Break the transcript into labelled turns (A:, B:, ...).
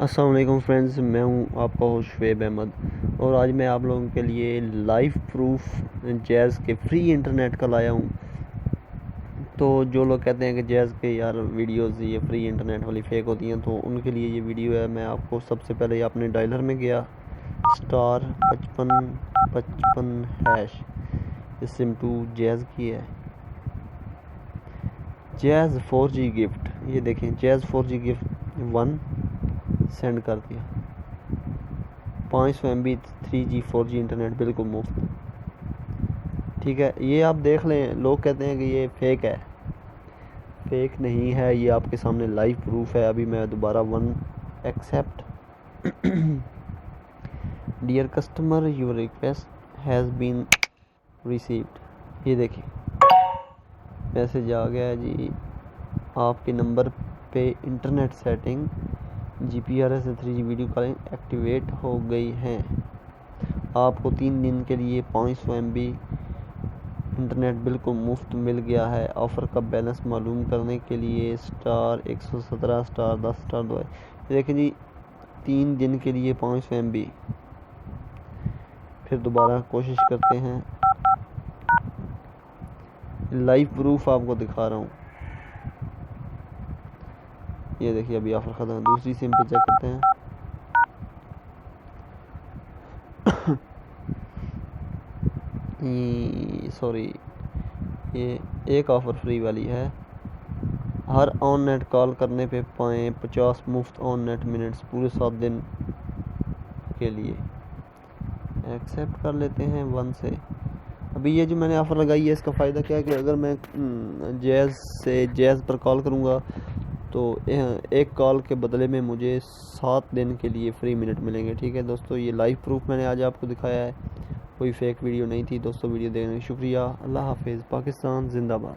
A: अस्सलाम वालेकुम फ्रेंड्स, मैं हूं आपका होस्ट शुएब अहमद और आज मैं आप लोगों के लिए लाइव प्रूफ जैज़ के फ्री इंटरनेट का लाया हूं। तो जो लोग कहते हैं कि जैज़ के यार वीडियोस ये फ्री इंटरनेट वाली फेक होती हैं, तो उनके लिए ये वीडियो है। मैं आपको सबसे पहले अपने डायलर में गया *5555# सिम 2 जैज़ की है। जैज़ 4G गिफ्ट, ये देखें, जैज़ 4G गिफ्ट 1 सेंड कर दिया। 500 MB 3G 4G इंटरनेट बिल्कुल मुफ्त। ठीक है, ये आप देख लें। लोग कहते हैं कि ये फेक है, फेक नहीं है, ये आपके सामने लाइव प्रूफ है। अभी मैं दोबारा 1 accept dear customer your request has been received. ये देखिए मैसेज आ गया है जी, आपके नंबर पे इंटरनेट सेटिंग GPRS से 3G वीडियो कॉलिंग एक्टिवेट हो गई हैं। आपको 3 दिन के लिए 500 MB इंटरनेट बिल्कुल मुफ्त मिल गया है। ऑफ़र का बैलेंस मालूम करने के लिए *117 *10 दो है। देखिए जी, 3 दिन के लिए 500 MB। फिर दोबारा कोशिश करते हैं। लाइव प्रूफ आपको दिखा रहा हूँ। ये देखिए अभी ऑफर ख़त्म। दूसरी सिम पे चेक करते हैं। सॉरी, ये एक ऑफ़र फ्री वाली है। हर ऑन नेट कॉल करने पे पाएँ 50 मुफ्त ऑन नेट मिनट्स पूरे 7 दिन के लिए। एक्सेप्ट कर लेते हैं 1 से। अभी ये जो मैंने ऑफ़र लगाई है, इसका फ़ायदा क्या है कि अगर मैं जैज़ पर कॉल करूँगा तो एक कॉल के बदले में मुझे 7 दिन के लिए फ्री मिनट मिलेंगे। ठीक है दोस्तों, ये लाइव प्रूफ मैंने आज आपको दिखाया है, कोई फेक वीडियो नहीं थी। दोस्तों वीडियो देखने का शुक्रिया। अल्लाह हाफिज़। पाकिस्तान जिंदाबाद।